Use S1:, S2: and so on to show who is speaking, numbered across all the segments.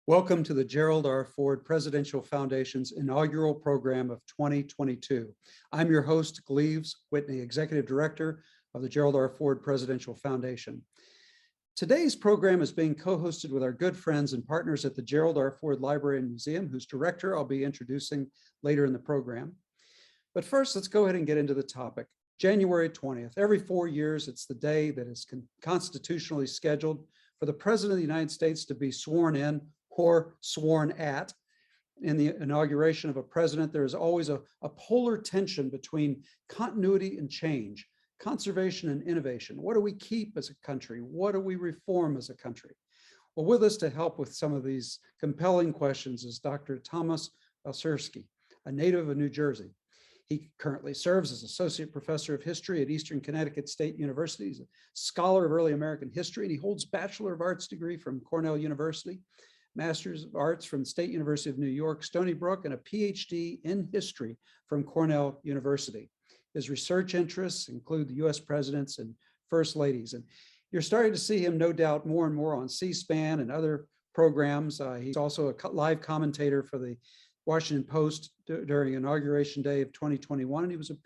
S1: Welcome to the Gerald R. Ford Presidential Foundation's inaugural program of 2022. I'm your host, Gleaves Whitney, Executive Director of the Gerald R. Ford Presidential Foundation. Today's program is being co-hosted with our good friends and partners at the Gerald R. Ford Library and Museum, whose director I'll be introducing later in the program. But first, let's go ahead and get into the topic. January 20th. Every 4 years, it's the day that is constitutionally scheduled for the President of the United States to be sworn in or sworn at. In the inauguration of a president, there is always a polar tension between continuity and change, conservation and innovation. What do we keep as a country? What do we reform as a country? Well, with us to help with some of these compelling questions is Dr. Thomas Balcerski, a native of New Jersey. He currently serves as Associate Professor of History at Eastern Connecticut State University. He's a scholar of early American history, and he holds Bachelor of Arts degree from Cornell University, Master's of Arts from the State University of New York, Stony Brook, and a PhD in history from Cornell University. His research interests include the US presidents and first ladies. And you're starting to see him, no doubt, more and more on C-SPAN and other programs. He's also a live commentator for the Washington Post during Inauguration Day of 2021. And he was a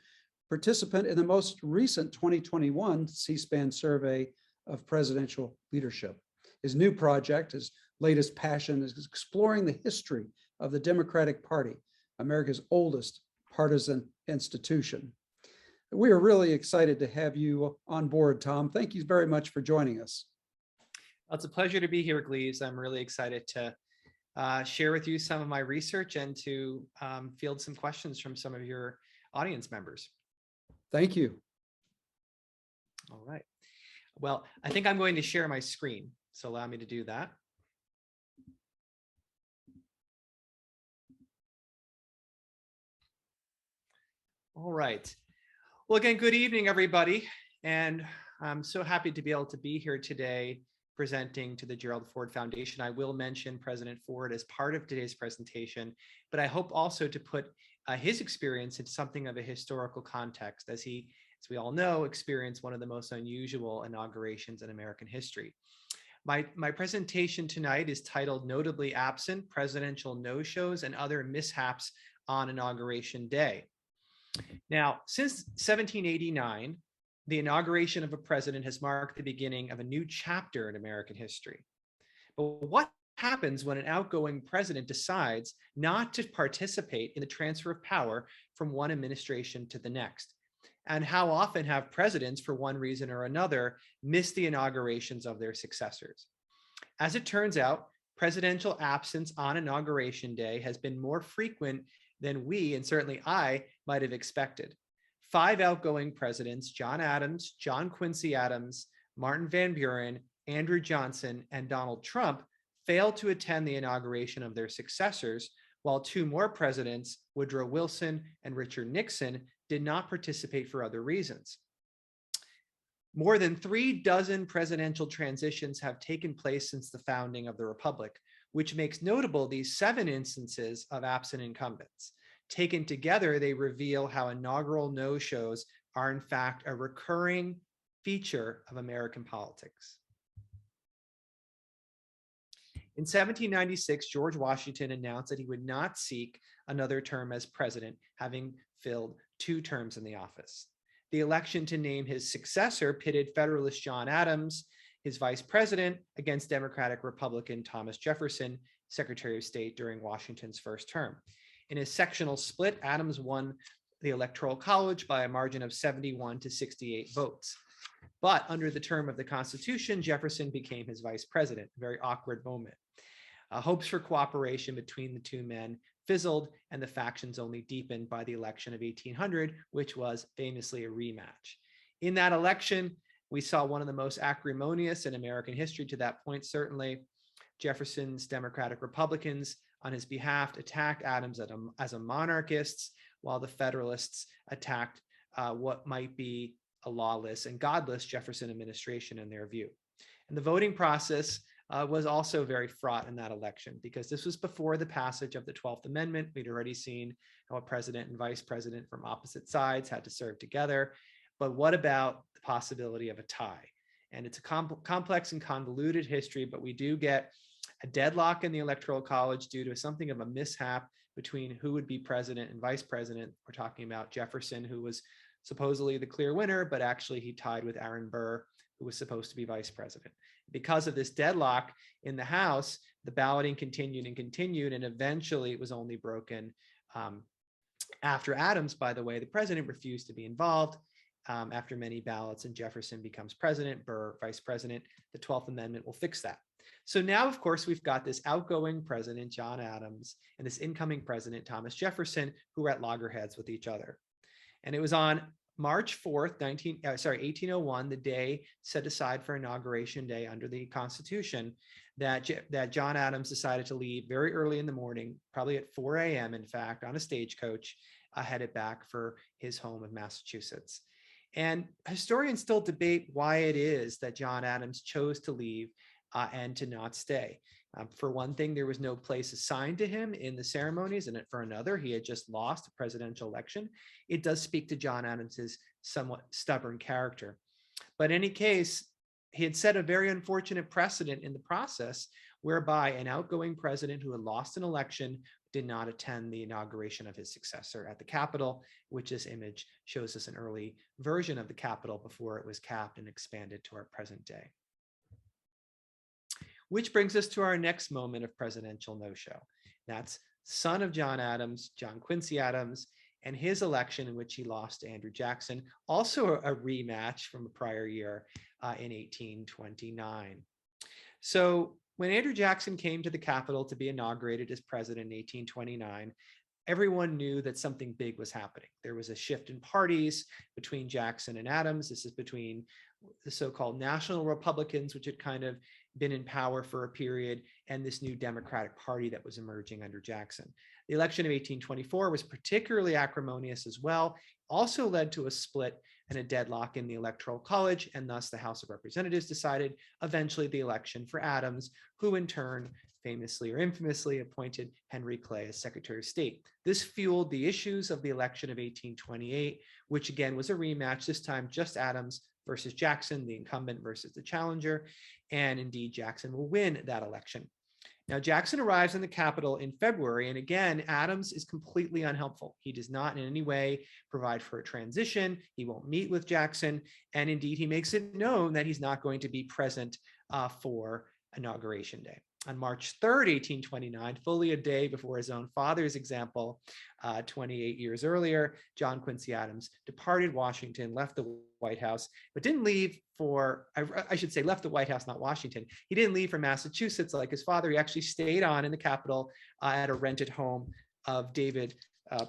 S1: participant in the most recent 2021 C-SPAN survey of presidential leadership. His new project, his latest passion, is exploring the history of the Democratic Party, America's oldest partisan institution. We are really excited to have you on board, Tom. Thank you very much for joining us.
S2: Well, it's a pleasure to be here, Gleaves. I'm really excited to share with you some of my research and to field some questions from some of your audience members.
S1: Thank you.
S2: All right. Well, I think I'm going to share my screen, so allow me to do that. All right. Well, again, good evening, everybody. And I'm so happy to be able to be here today presenting to the Gerald Ford Foundation. I will mention President Ford as part of today's presentation, but I hope also to put his experience into something of a historical context, as he, as we all know, experienced one of the most unusual inaugurations in American history. My presentation tonight is titled Notably Absent, Presidential No-Shows and Other Mishaps on Inauguration Day. Now, since 1789, the inauguration of a president has marked the beginning of a new chapter in American history. But what happens when an outgoing president decides not to participate in the transfer of power from one administration to the next? And how often have presidents, for one reason or another, missed the inaugurations of their successors? As it turns out, presidential absence on Inauguration Day has been more frequent than we, and certainly I, might have expected. 5 outgoing presidents, John Adams, John Quincy Adams, Martin Van Buren, Andrew Johnson, and Donald Trump, failed to attend the inauguration of their successors, while 2 more presidents, Woodrow Wilson and Richard Nixon, did not participate for other reasons. More than 36 presidential transitions have taken place since the founding of the Republic, which makes notable these 7 instances of absent incumbents. Taken together, they reveal how inaugural no-shows are in fact a recurring feature of American politics. In 1796, George Washington announced that he would not seek another term as president, having filled 2 terms in the office. The election to name his successor pitted Federalist John Adams, his vice president, against Democratic Republican Thomas Jefferson, Secretary of State during Washington's first term. In a sectional split, Adams won the Electoral College by a margin of 71 to 68 votes. But under the term of the Constitution, Jefferson became his vice president, a very awkward moment. Hopes for cooperation between the 2 men fizzled, and the factions only deepened by the election of 1800, which was famously a rematch. In that election, we saw one of the most acrimonious in American history to that point, certainly. Jefferson's Democratic Republicans, on his behalf, attacked Adams as a monarchist, while the Federalists attacked what might be a lawless and godless Jefferson administration in their view. And the voting process was also very fraught in that election, because this was before the passage of the 12th Amendment. We'd already seen how a president and vice president from opposite sides had to serve together. But what about the possibility of a tie? And it's a complex and convoluted history, but we do get a deadlock in the Electoral College due to something of a mishap between who would be president and vice president. We're talking about Jefferson, who was supposedly the clear winner, but actually he tied with Aaron Burr, who was supposed to be vice president. Because of this deadlock in the House, the balloting continued and continued, and eventually it was only broken after Adams, by the way, the president refused to be involved after many ballots, and Jefferson becomes president, Burr vice president. The 12th Amendment will fix that. So now, of course, we've got this outgoing president, John Adams, and this incoming president, Thomas Jefferson, who are at loggerheads with each other. And it was on March 4th, 1801, the day set aside for Inauguration Day under the Constitution, that John Adams decided to leave very early in the morning, probably at 4 a.m., in fact, on a stagecoach, headed back for his home of Massachusetts. And historians still debate why it is that John Adams chose to leave and to not stay. For one thing, there was no place assigned to him in the ceremonies, and for another, he had just lost a presidential election. It does speak to John Adams's somewhat stubborn character. But in any case, he had set a very unfortunate precedent in the process, whereby an outgoing president who had lost an election did not attend the inauguration of his successor at the Capitol, which this image shows us an early version of the Capitol before it was capped and expanded to our present day. Which brings us to our next moment of presidential no-show. That's son of John Adams, John Quincy Adams, and his election in which he lost to Andrew Jackson, also a rematch from a prior year in 1829. So when Andrew Jackson came to the Capitol to be inaugurated as president in 1829, everyone knew that something big was happening. There was a shift in parties between Jackson and Adams. This is between the so-called National Republicans, which had kind of been in power for a period, and this new Democratic Party that was emerging under Jackson. The election of 1824 was particularly acrimonious as well, also led to a split and a deadlock in the Electoral College, and thus the House of Representatives decided eventually the election for Adams, who in turn famously or infamously appointed Henry Clay as Secretary of State. This fueled the issues of the election of 1828, which again was a rematch, this time just Adams versus Jackson, the incumbent versus the challenger, and indeed Jackson will win that election. Now, Jackson arrives in the Capitol in February, and again, Adams is completely unhelpful. He does not in any way provide for a transition. He won't meet with Jackson, and indeed, he makes it known that he's not going to be present for Inauguration Day. On March 3rd, 1829, fully a day before his own father's example, 28 years earlier, John Quincy Adams departed Washington, left the White House, but didn't leave for, I should say, left the White House, not Washington. He didn't leave for Massachusetts like his father. He actually stayed on in the Capitol at a rented home of David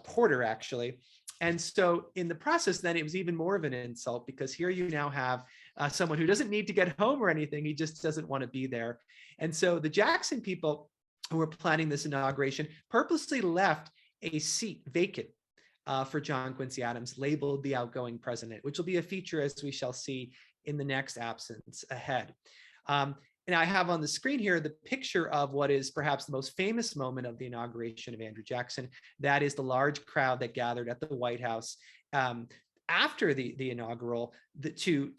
S2: Porter, actually. And so in the process, then it was even more of an insult, because here you now have someone who doesn't need to get home or anything. He just doesn't want to be there. And so the Jackson people who were planning this inauguration purposely left a seat vacant for John Quincy Adams, labeled the outgoing president, which will be a feature, as we shall see, in the next absence ahead. And I have on the screen here the picture of what is perhaps the most famous moment of the inauguration of Andrew Jackson. That is the large crowd that gathered at the White House after the inaugural to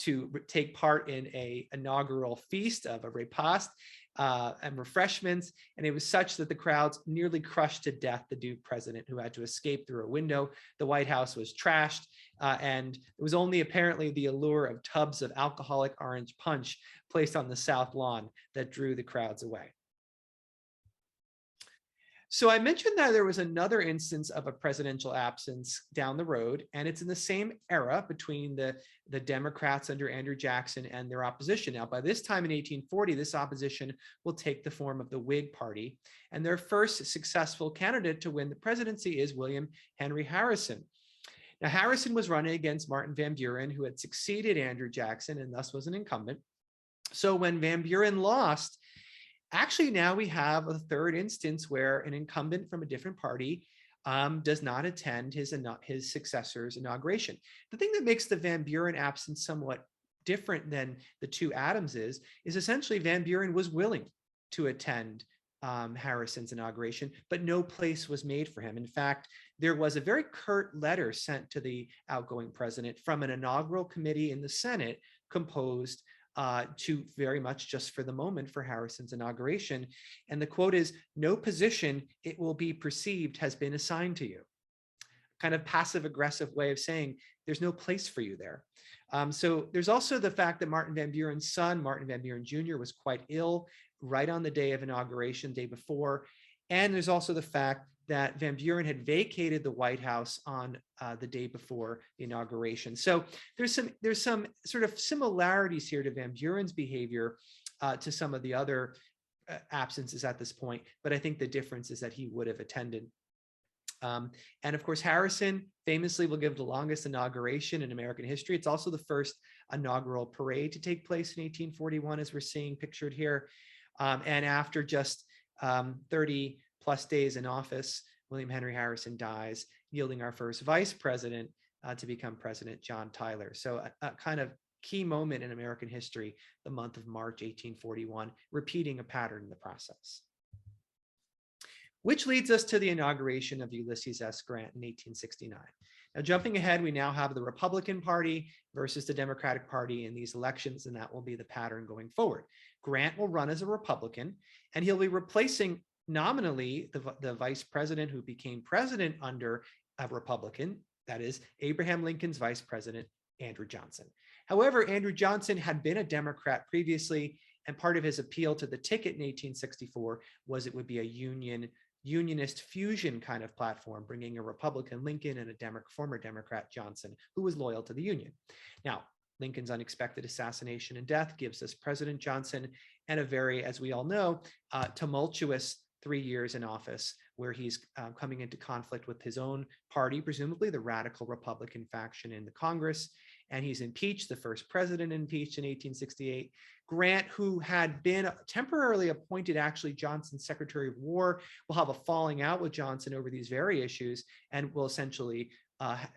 S2: take part in a inaugural feast of a repast and refreshments. And it was such that the crowds nearly crushed to death the Duke president, who had to escape through a window. The White House was trashed, and it was only apparently the allure of tubs of alcoholic orange punch placed on the south lawn that drew the crowds away. So I mentioned that there was another instance of a presidential absence down the road, and it's in the same era between the Democrats under Andrew Jackson and their opposition. Now, by this time in 1840, this opposition will take the form of the Whig Party, and their first successful candidate to win the presidency is William Henry Harrison. Now, Harrison was running against Martin Van Buren, who had succeeded Andrew Jackson and thus was an incumbent. So when Van Buren lost, actually, now we have a third instance where an incumbent from a different party does not attend his successor's inauguration. The thing that makes the Van Buren absence somewhat different than the two Adamses is essentially Van Buren was willing to attend Harrison's inauguration, but no place was made for him. In fact, there was a very curt letter sent to the outgoing president from an inaugural committee in the Senate composed to very much just for the moment for Harrison's inauguration. And the quote is, "No position, it will be perceived, has been assigned to you." Kind of passive aggressive way of saying there's no place for you there. So there's also the fact that Martin Van Buren's son, Martin Van Buren Jr., was quite ill right on the day of inauguration, day before. And there's also the fact that Van Buren had vacated the White House on the day before the inauguration. So there's some sort of similarities here to Van Buren's behavior to some of the other absences at this point. But I think the difference is that he would have attended. And of course, Harrison famously will give the longest inauguration in American history. It's also the first inaugural parade to take place in 1841, as we're seeing pictured here. And after just 30 plus days in office, William Henry Harrison dies, yielding our first vice president to become President John Tyler. So a kind of key moment in American history, the month of March 1841, repeating a pattern in the process. Which leads us to the inauguration of Ulysses S. Grant in 1869. Now, jumping ahead, we now have the Republican Party versus the Democratic Party in these elections, and that will be the pattern going forward. Grant will run as a Republican, and he'll be replacing nominally the vice president who became president under a Republican, that is Abraham Lincoln's vice president, Andrew Johnson. However, Andrew Johnson had been a Democrat previously, and part of his appeal to the ticket in 1864 was it would be a unionist fusion kind of platform, bringing a Republican Lincoln and a former Democrat Johnson, who was loyal to the Union. Now, Lincoln's unexpected assassination and death gives us President Johnson and a very, as we all know, tumultuous 3 years in office, where he's coming into conflict with his own party, presumably the radical Republican faction in the Congress, and he's impeached, the first president impeached in 1868. Grant, who had been temporarily appointed actually Johnson's Secretary of War, will have a falling out with Johnson over these very issues and will essentially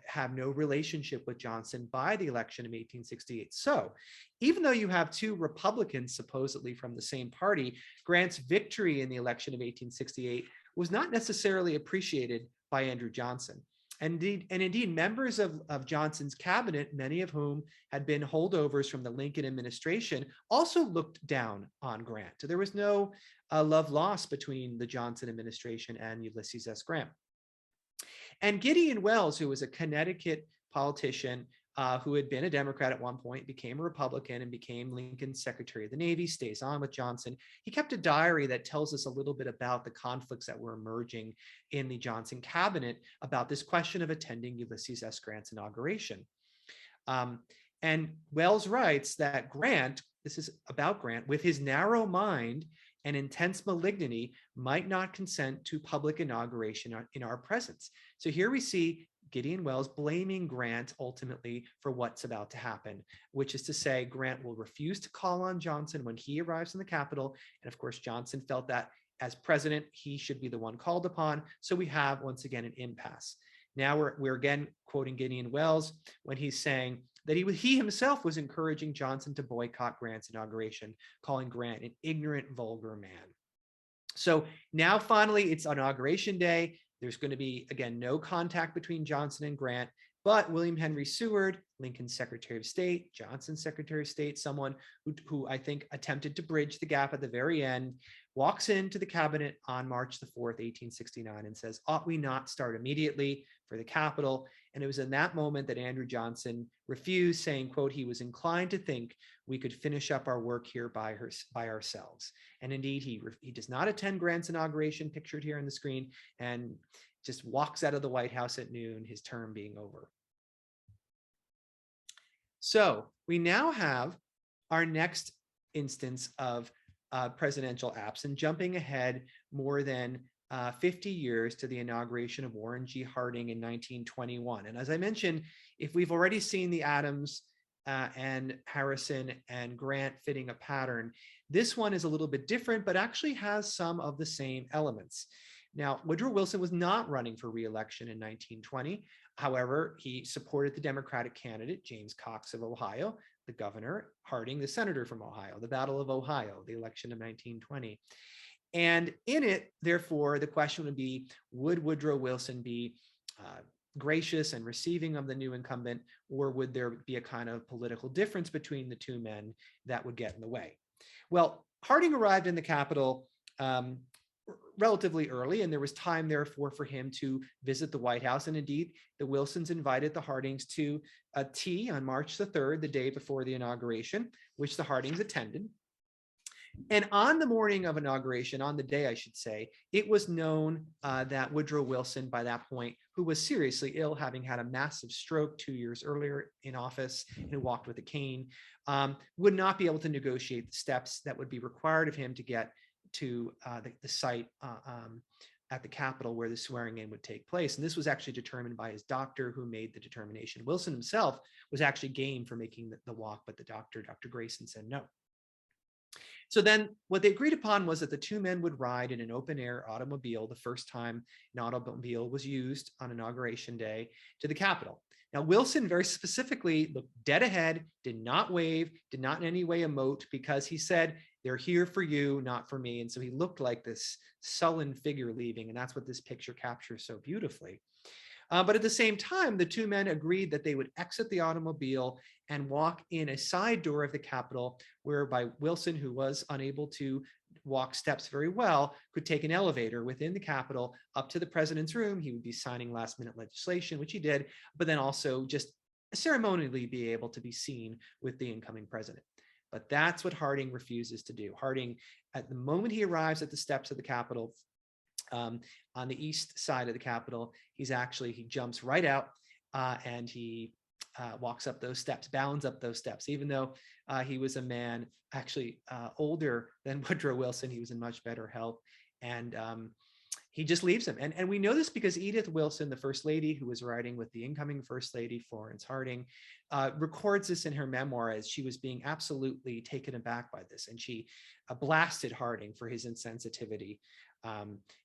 S2: have no relationship with Johnson by the election of 1868. So even though you have two Republicans supposedly from the same party, Grant's victory in the election of 1868 was not necessarily appreciated by Andrew Johnson. And indeed, members of Johnson's cabinet, many of whom had been holdovers from the Lincoln administration, also looked down on Grant. So there was no love lost between the Johnson administration and Ulysses S. Grant. And Gideon Welles, who was a Connecticut politician who had been a Democrat at one point, became a Republican and became Lincoln's Secretary of the Navy, stays on with Johnson. He kept a diary that tells us a little bit about the conflicts that were emerging in the Johnson cabinet about this question of attending Ulysses S. Grant's inauguration. And Welles writes that Grant, this is about Grant, with his narrow mind and intense malignity, might not consent to public inauguration in our presence. So here we see Gideon Welles blaming Grant ultimately for what's about to happen, which is to say Grant will refuse to call on Johnson when he arrives in the Capitol. And of course, Johnson felt that as president, he should be the one called upon. So we have, once again, an impasse. Now we're again quoting Gideon Welles when he's saying that he himself was encouraging Johnson to boycott Grant's inauguration, calling Grant an ignorant, vulgar man. So now finally it's inauguration day. There's going to be, again, no contact between Johnson and Grant, but William Henry Seward, Lincoln's Secretary of State, Johnson's Secretary of State, someone who I think attempted to bridge the gap at the very end, walks into the cabinet on March the 4th, 1869, and says, ought we not start immediately for the Capitol? And it was in that moment that Andrew Johnson refused, saying, quote, he was inclined to think we could finish up our work here by ourselves. And indeed, he does not attend Grant's inauguration, pictured here on the screen, and just walks out of the White House at noon, his term being over. So we now have our next instance of presidential absence, jumping ahead more than 50 years to the inauguration of Warren G. Harding in 1921. And as I mentioned, if we've already seen the Adams and Harrison and Grant fitting a pattern, this one is a little bit different, but actually has some of the same elements. Now, Woodrow Wilson was not running for re-election in 1920. However, he supported the Democratic candidate, James Cox of Ohio, the governor, Harding, the senator from Ohio, the Battle of Ohio, the election of 1920. And in it, therefore, the question would be, would Woodrow Wilson be gracious and receiving of the new incumbent, or would there be a kind of political difference between the two men that would get in the way? Well, Harding arrived in the Capitol relatively early, and there was time, therefore, for him to visit the White House. And indeed, the Wilsons invited the Hardings to a tea on March the 3rd, the day before the inauguration, which the Hardings attended. And on the morning of inauguration, on the day, I should say, it was known that Woodrow Wilson, by that point, who was seriously ill, having had a massive stroke 2 years earlier in office, and who walked with a cane, would not be able to negotiate the steps that would be required of him to get to the site at the Capitol where the swearing in would take place. And this was actually determined by his doctor, who made the determination. Wilson himself was actually game for making the walk, but the doctor, Dr. Grayson, said no. So then what they agreed upon was that the two men would ride in an open air automobile, the first time an automobile was used on Inauguration Day, to the Capitol. Now, Wilson very specifically looked dead ahead, did not wave, did not in any way emote, because he said, they're here for you, not for me. And so he looked like this sullen figure leaving, and that's what this picture captures so beautifully. But at the same time, the two men agreed that they would exit the automobile and walk in a side door of the Capitol, whereby Wilson, who was unable to walk steps very well, could take an elevator within the Capitol up to the president's room. He would be signing last minute legislation, which he did, but then also just ceremonially be able to be seen with the incoming president. But that's what Harding refuses to do. Harding, at the moment he arrives at the steps of the Capitol, on the east side of the Capitol, he jumps right out and he walks up those steps, bounds up those steps. Even though he was a man actually older than Woodrow Wilson, he was in much better health, and he just leaves him. And we know this because Edith Wilson, the first lady, who was riding with the incoming first lady, Florence Harding, records this in her memoir as she was being absolutely taken aback by this. And she blasted Harding for his insensitivity.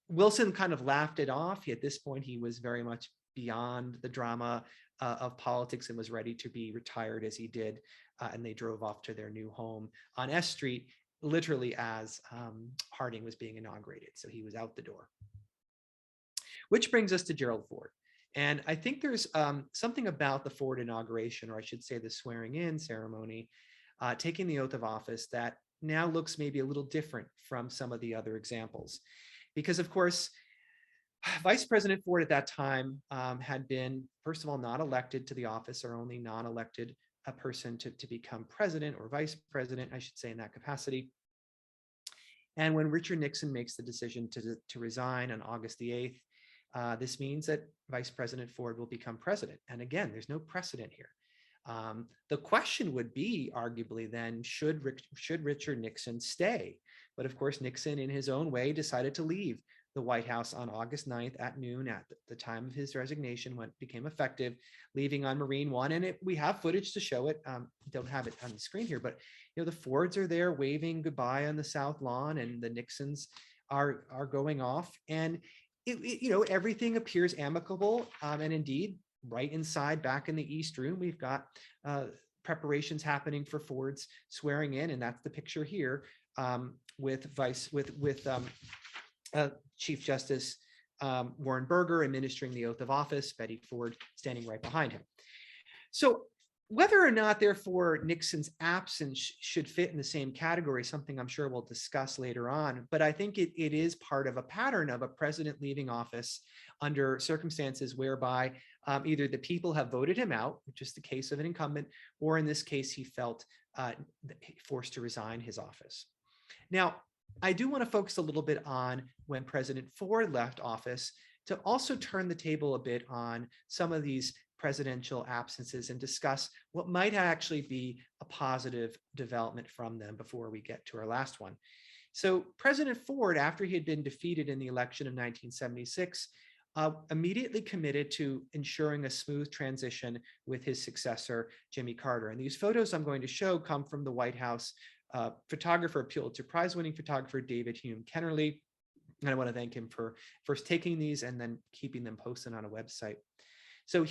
S2: Wilson kind of laughed it off. At this point, he was very much beyond the drama of politics and was ready to be retired, as he did. And they drove off to their new home on S Street, literally as Harding was being inaugurated. So he was out the door. Which brings us to Gerald Ford. And I think there's something about the Ford inauguration, or I should say the swearing in ceremony, taking the oath of office, that now looks maybe a little different from some of the other examples. Because, of course, Vice President Ford at that time had been, first of all, not elected to the office, or only non-elected a person to become president or vice president, I should say, in that capacity. And when Richard Nixon makes the decision to resign on August the 8th, this means that Vice President Ford will become president. And again, there's no precedent here. The question would be, arguably then, should Richard Nixon stay? But of course, Nixon, in his own way, decided to leave the White House on August 9th at noon, at the time of his resignation, when it became effective, leaving on Marine One. And we have footage to show it. Don't have it on the screen here, but the Fords are there waving goodbye on the South Lawn, and the Nixons are going off. And everything appears amicable. And indeed, right inside, back in the East Room, we've got preparations happening for Ford's swearing in, and that's the picture here with Chief Justice Warren Burger administering the oath of office, Betty Ford standing right behind him. So whether or not, therefore, Nixon's absence should fit in the same category, something I'm sure we'll discuss later on, but I think it is part of a pattern of a president leaving office under circumstances whereby either the people have voted him out, which is the case of an incumbent, or in this case, he felt forced to resign his office. Now, I do want to focus a little bit on when President Ford left office, to also turn the table a bit on some of these presidential absences and discuss what might actually be a positive development from them before we get to our last one. So President Ford, after he had been defeated in the election of 1976, immediately committed to ensuring a smooth transition with his successor, Jimmy Carter. And these photos I'm going to show come from the White House photographer, Pulitzer Prize-winning photographer, David Hume Kennerly. And I want to thank him for first taking these and then keeping them posted on a website. So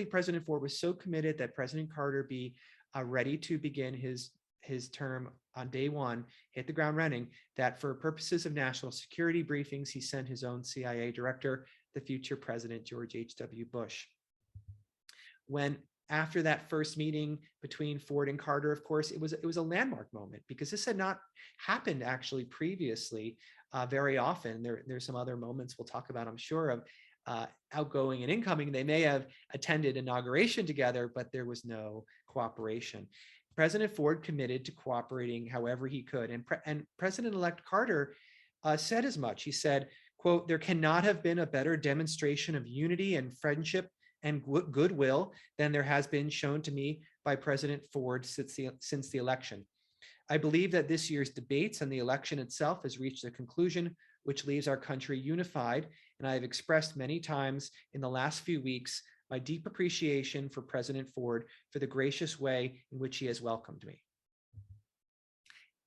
S2: President Ford was so committed that President Carter be ready to begin his term on day one, hit the ground running, that for purposes of national security briefings, he sent his own CIA director, the future President George H.W. Bush. when after that first meeting between Ford and Carter, of course, it was a landmark moment because this had not happened actually previously very often. There's some other moments we'll talk about, I'm sure, of outgoing and incoming. They may have attended inauguration together, but there was no cooperation. President Ford committed to cooperating however he could, and President-elect Carter said as much. He said, quote, "There cannot have been a better demonstration of unity and friendship and goodwill than there has been shown to me by President Ford since the election. I believe that this year's debates and the election itself has reached a conclusion which leaves our country unified, and I have expressed many times in the last few weeks my deep appreciation for President Ford for the gracious way in which he has welcomed me."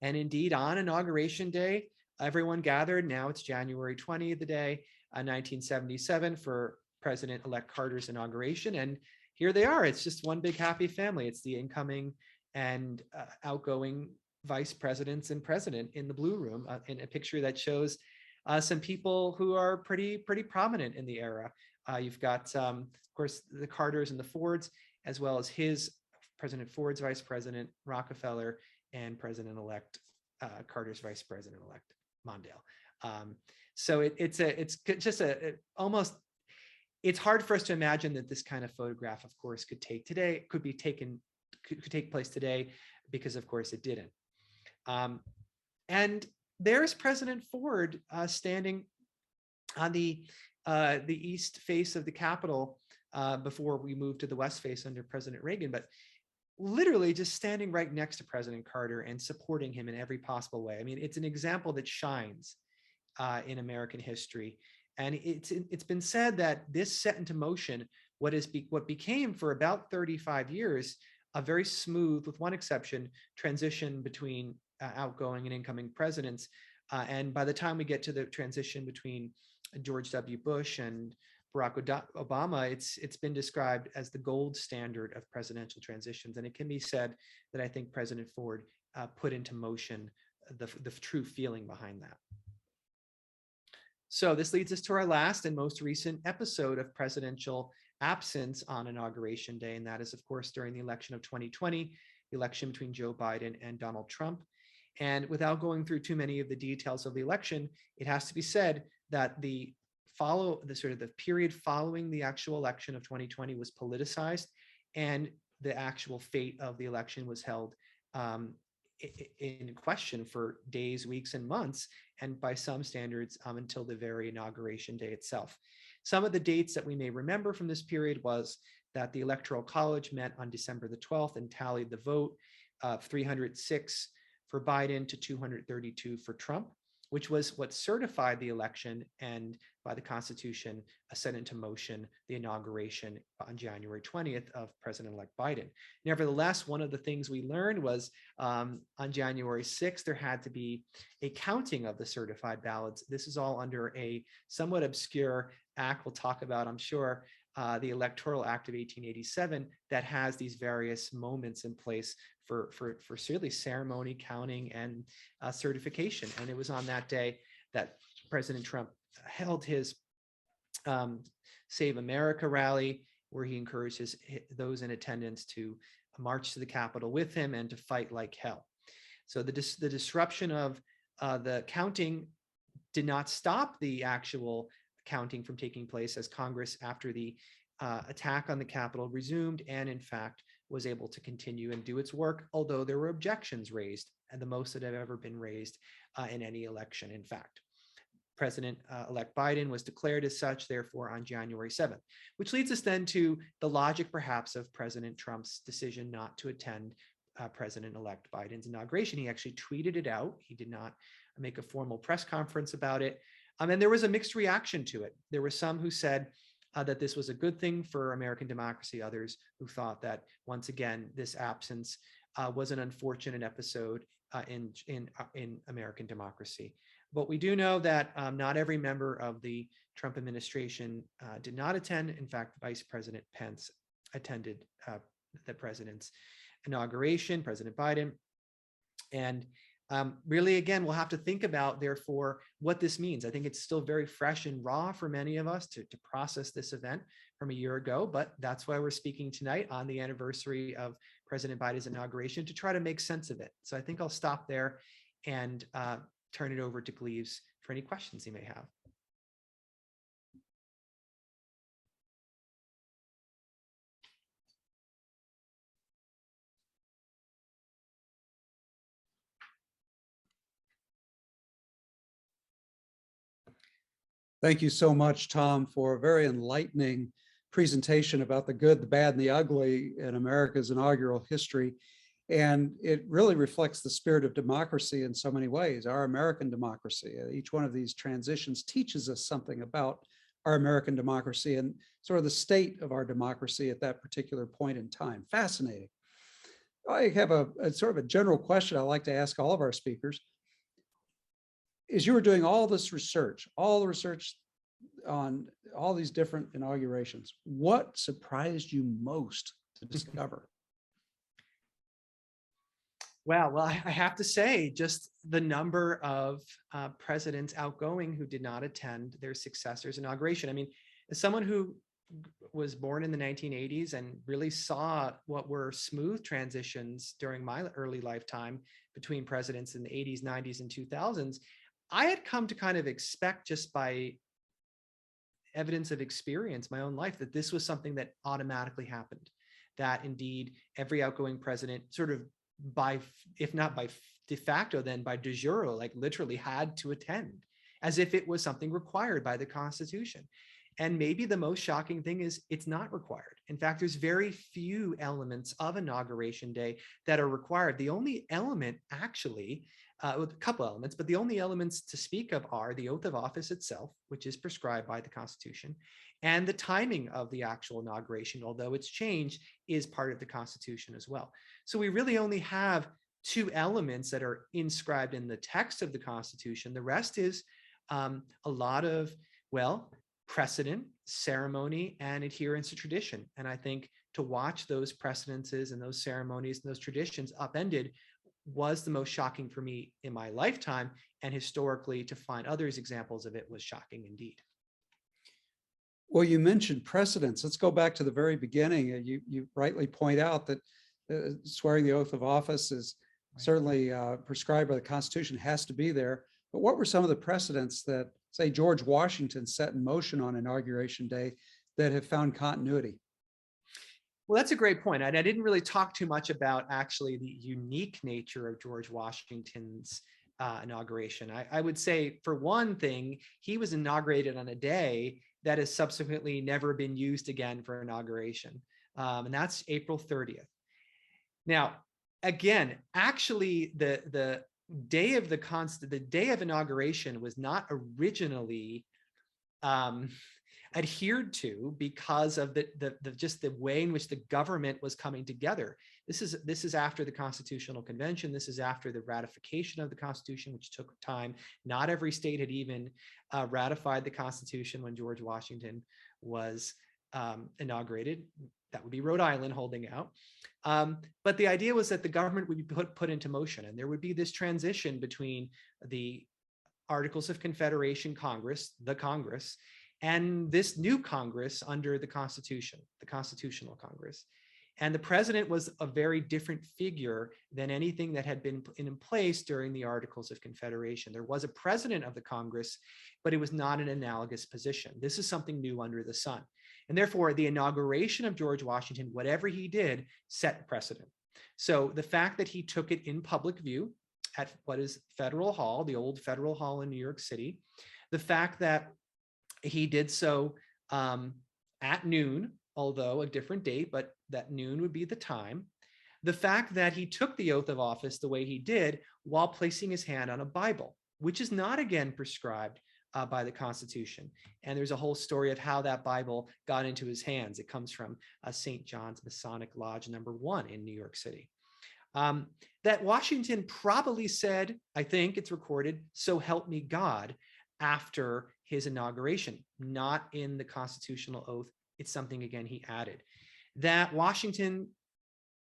S2: And indeed, on Inauguration Day, everyone gathered. Now it's January 20th, the day, 1977, for President-elect Carter's inauguration. And here they are. It's just one big happy family. It's the incoming and outgoing vice presidents and president in the Blue Room, in a picture that shows some people who are pretty prominent in the era. You've got, of course, the Carters and the Fords, as well as President Ford's vice president, Rockefeller, and President-elect Carter's vice president-elect, Mondale. So it's just almost, it's hard for us to imagine that this kind of photograph, of course, could take place today, because of course it didn't. And there's President Ford standing on the east face of the Capitol before we moved to the west face under President Reagan, but literally just standing right next to President Carter and supporting him in every possible way. I mean, it's an example that shines in American history. And it's been said that this set into motion what became for about 35 years a very smooth, with one exception, transition between outgoing and incoming presidents. And by the time we get to the transition between George W. Bush and Barack Obama, it's been described as the gold standard of presidential transitions. And it can be said that I think President Ford put into motion the true feeling behind that. So this leads us to our last and most recent episode of presidential absence on Inauguration Day, and that is, of course, during the election of 2020, the election between Joe Biden and Donald Trump. And without going through too many of the details of the election, it has to be said that the period following the actual election of 2020 was politicized, and the actual fate of the election was held in question for days, weeks, and months, and by some standards until the very Inauguration Day itself. Some of the dates that we may remember from this period was that the Electoral College met on December the 12th and tallied the vote of 306 for Biden to 232 for Trump, which was what certified the election, and by the Constitution set into motion the inauguration on January 20th of President-elect Biden. Nevertheless, one of the things we learned was on January 6th, there had to be a counting of the certified ballots. This is all under a somewhat obscure act we'll talk about, I'm sure, the Electoral Act of 1887, that has these various moments in place for really ceremony, counting, and certification. And it was on that day that President Trump held his Save America rally, where he encouraged those in attendance to march to the Capitol with him and to fight like hell. So the disruption of the counting did not stop the actual counting from taking place, as Congress, after the attack on the Capitol, resumed and in fact was able to continue and do its work, although there were objections raised, and the most that have ever been raised in any election, in fact. President-elect Biden was declared as such, therefore, on January 7th, which leads us then to the logic, perhaps, of President Trump's decision not to attend President-elect Biden's inauguration. He actually tweeted it out. He did not make a formal press conference about it. And there was a mixed reaction to it. There were some who said that this was a good thing for American democracy, others who thought that, once again, this absence was an unfortunate episode in American democracy. But we do know that not every member of the Trump administration did not attend. In fact, Vice President Pence attended the president's inauguration, President Biden. And really, again, we'll have to think about, therefore, what this means. I think it's still very fresh and raw for many of us to process this event. from a year ago, but that's why we're speaking tonight on the anniversary of President Biden's inauguration to try to make sense of it. So I think I'll stop there and turn it over to Gleaves for any questions you may have.
S1: Thank you so much, Tom, for a very enlightening presentation about the good, the bad, and the ugly in America's inaugural history. And it really reflects the spirit of democracy in so many ways, our American democracy. Each one of these transitions teaches us something about our American democracy and sort of the state of our democracy at that particular point in time. Fascinating. I have a sort of a general question I'd like to ask all of our speakers. As you were doing all this research, all the research on all these different inaugurations, what surprised you most to discover?
S2: Well, I have to say, just the number of presidents outgoing who did not attend their successors' inauguration. I mean, as someone who was born in the 1980s and really saw what were smooth transitions during my early lifetime between presidents in the 80s, 90s, and 2000s, I had come to kind of expect, just by evidence of experience, my own life, that this was something that automatically happened, that indeed every outgoing president sort of if not by de facto, then by de jure, like literally had to attend, as if it was something required by the Constitution. And maybe the most shocking thing is it's not required. In fact, there's very few elements of Inauguration Day that are required. The only element actually, a couple elements, but the only elements to speak of are the oath of office itself, which is prescribed by the Constitution, and the timing of the actual inauguration, although it's changed, is part of the Constitution as well. So we really only have two elements that are inscribed in the text of the Constitution. The rest is a lot of, well, precedent, ceremony, and adherence to tradition. And I think to watch those precedences and those ceremonies and those traditions upended was the most shocking for me in my lifetime. And historically, to find others examples of it was shocking indeed.
S1: Well, you mentioned precedents. Let's go back to the very beginning. You rightly point out that swearing the oath of office is certainly prescribed by the Constitution, has to be there. But what were some of the precedents that, say, George Washington set in motion on Inauguration Day that have found continuity?
S2: Well, that's a great point. And I didn't really talk too much about actually the unique nature of George Washington's inauguration. I would say, for one thing, he was inaugurated on a day that has subsequently never been used again for inauguration. And that's April 30th. Now, again, actually, the day of inauguration was not originally adhered to because of just the way in which the government was coming together. This is after the Constitutional Convention. This is after the ratification of the Constitution, which took time. Not every state had even ratified the Constitution when George Washington was inaugurated. That would be Rhode Island holding out. But the idea was that the government would be put into motion, and there would be this transition between the Articles of Confederation Congress, the Congress, and this new Congress under the Constitution, the Constitutional Congress. And the president was a very different figure than anything that had been in place during the Articles of Confederation. There was a president of the Congress, but it was not an analogous position. This is something new under the sun. And therefore, the inauguration of George Washington, whatever he did, set precedent. So the fact that he took it in public view at what is Federal Hall, the old Federal Hall in New York City, the fact that he did so at noon, although a different date, but that noon would be the time. The fact that he took the oath of office the way he did while placing his hand on a Bible, which is not again prescribed by the Constitution. And there's a whole story of how that Bible got into his hands. It comes from St. John's Masonic Lodge #1 in New York City. That Washington probably said, I think it's recorded, "So help me God," after his inauguration, not in the constitutional oath. It's something, again, he added. That Washington,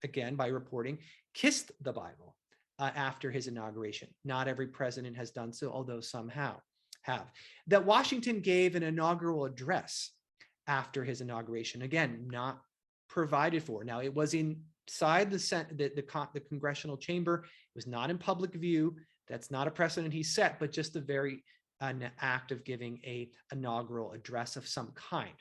S2: again, by reporting, kissed the Bible after his inauguration. Not every president has done so, although some have. That Washington gave an inaugural address after his inauguration. Again, not provided for. Now, it was inside the congressional chamber. It was not in public view. That's not a precedent he set, but just an act of giving a inaugural address of some kind.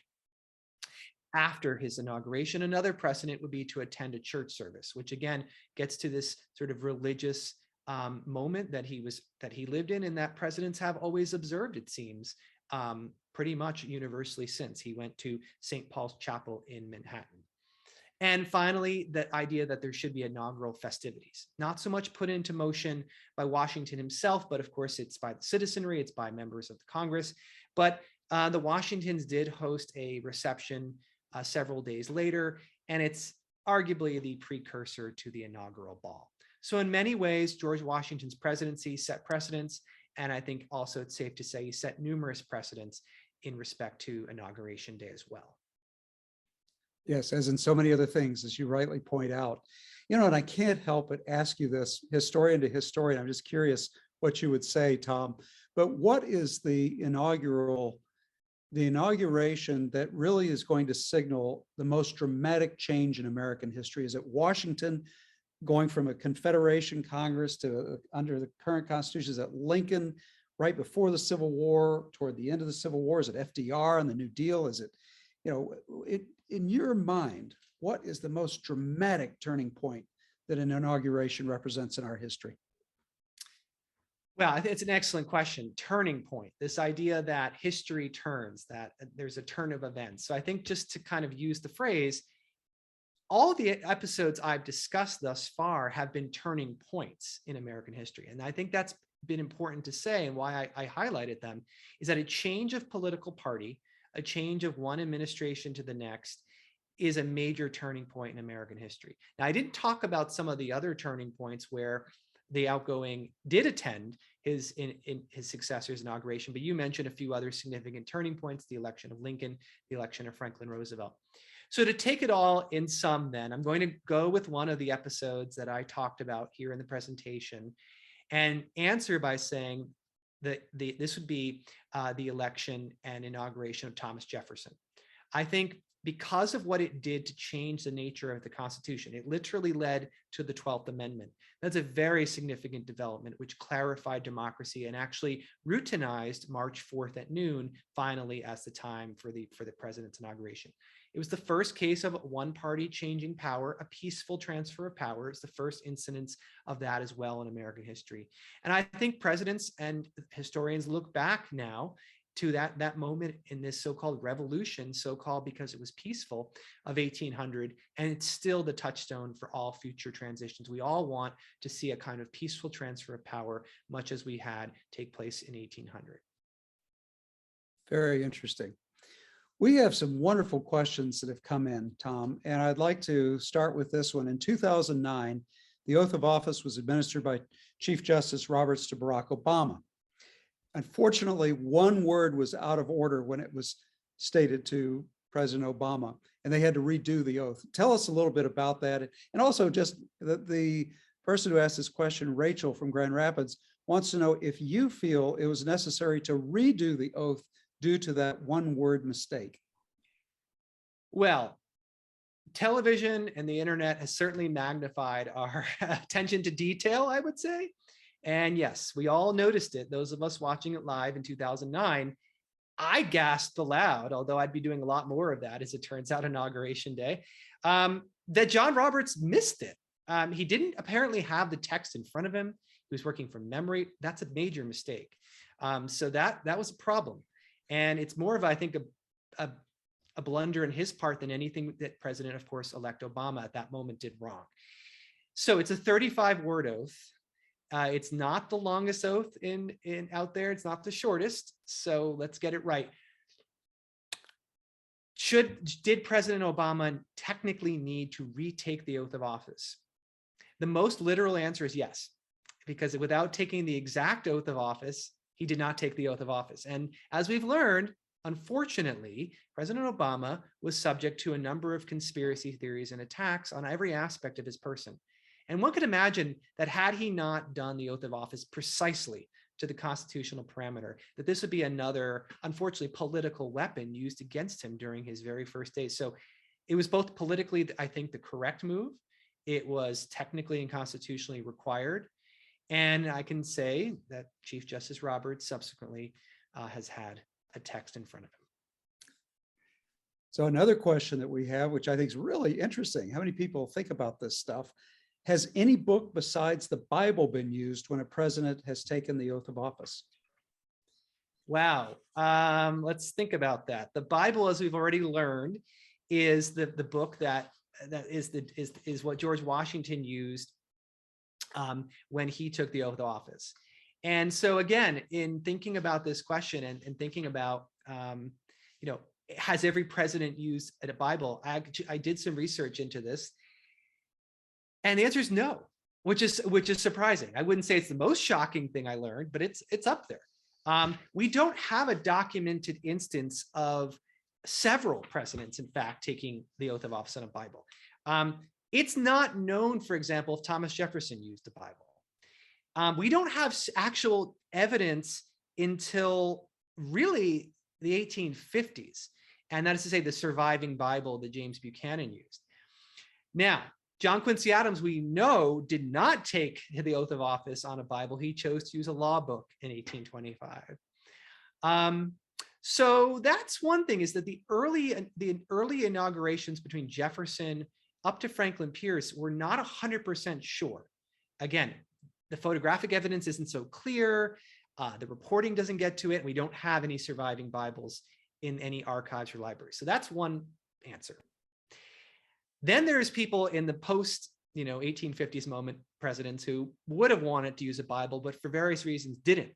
S2: After his inauguration, another precedent would be to attend a church service, which again gets to this sort of religious moment that he lived in, and that presidents have always observed, it seems, pretty much universally since. He went to St. Paul's Chapel in Manhattan. And finally, the idea that there should be inaugural festivities, not so much put into motion by Washington himself, but of course it's by the citizenry, it's by members of the Congress. But the Washingtons did host a reception several days later, and it's arguably the precursor to the inaugural ball. So in many ways, George Washington's presidency set precedents, and I think also it's safe to say he set numerous precedents in respect to Inauguration Day as well.
S1: Yes, as in so many other things, as you rightly point out. And I can't help but ask you this, historian to historian. I'm just curious what you would say, Tom. But what is the inauguration that really is going to signal the most dramatic change in American history? Is it Washington going from a Confederation Congress to under the current Constitution? Is it Lincoln right before the Civil War, toward the end of the Civil War? Is it FDR and the New Deal? Is it, in your mind, what is the most dramatic turning point that an inauguration represents in our history?
S2: Well, I think it's an excellent question. Turning point, this idea that history turns, that there's a turn of events. So I think just to kind of use the phrase, all the episodes I've discussed thus far have been turning points in American history. And I think that's been important to say, and why I highlighted them, is that a change of political party, a change of one administration to the next, is a major turning point in American history. Now, I didn't talk about some of the other turning points where the outgoing did attend his successor's inauguration, but you mentioned a few other significant turning points: the election of Lincoln, the election of Franklin Roosevelt. So to take it all in sum, then, I'm going to go with one of the episodes that I talked about here in the presentation and answer by saying that this would be the election and inauguration of Thomas Jefferson. I think because of what it did to change the nature of the Constitution, it literally led to the 12th Amendment. That's a very significant development, which clarified democracy and actually routinized March 4th at noon, finally, as the time for the president's inauguration. It was the first case of one party changing power, a peaceful transfer of power. It's the first incidence of that as well in American history. And I think presidents and historians look back now to that moment in this so-called revolution, so-called because it was peaceful, of 1800, and it's still the touchstone for all future transitions. We all want to see a kind of peaceful transfer of power, much as we had take place in 1800.
S1: Very interesting. We have some wonderful questions that have come in, Tom, and I'd like to start with this one. In 2009, the oath of office was administered by Chief Justice Roberts to Barack Obama. Unfortunately, one word was out of order when it was stated to President Obama, and they had to redo the oath. Tell us a little bit about that. And also just the person who asked this question, Rachel from Grand Rapids, wants to know if you feel it was necessary to redo the oath due to that one word mistake.
S2: Well, television and the internet has certainly magnified our attention to detail, I would say. And yes, we all noticed it. Those of us watching it live in 2009, I gasped aloud, although I'd be doing a lot more of that, as it turns out, Inauguration Day, that John Roberts missed it. He didn't apparently have the text in front of him. He was working from memory. That's a major mistake. So that was a problem. And it's more of, I think, a blunder in his part than anything that President, of course, elect Obama at that moment did wrong. So it's a 35-word oath. It's not the longest oath out there. It's not the shortest. So let's get it right. Did President Obama technically need to retake the oath of office? The most literal answer is yes, because without taking the exact oath of office, he did not take the oath of office. And as we've learned, unfortunately, President Obama was subject to a number of conspiracy theories and attacks on every aspect of his person. And one could imagine that had he not done the oath of office precisely to the constitutional parameter, that this would be another, unfortunately, political weapon used against him during his very first days. So it was both politically, I think, the correct move. It was technically and constitutionally required. And I can say that Chief Justice Roberts subsequently has had a text in front of him.
S1: So another question that we have, which I think is really interesting, how many people think about this stuff? Has any book besides the Bible been used when a president has taken the oath of office?
S2: Wow. Let's think about that. The Bible, as we've already learned, is the book that is what George Washington used when he took the oath of office. And so again, in thinking about this question and thinking about, has every president used a Bible? I did some research into this, and the answer is no, which is surprising. I wouldn't say it's the most shocking thing I learned, but it's up there. We don't have a documented instance of several presidents, in fact, taking the oath of office on a Bible. It's not known, for example, if Thomas Jefferson used a Bible. We don't have actual evidence until really the 1850s. And that is to say, the surviving Bible that James Buchanan used. Now, John Quincy Adams, we know, did not take the oath of office on a Bible. He chose to use a law book in 1825. So that's one thing, is that the early inaugurations between Jefferson up to Franklin Pierce were not 100% sure. Again, the photographic evidence isn't so clear. The reporting doesn't get to it. We don't have any surviving Bibles in any archives or libraries. So that's one answer. Then there's people in the post 1850s moment presidents who would have wanted to use a Bible, but for various reasons didn't.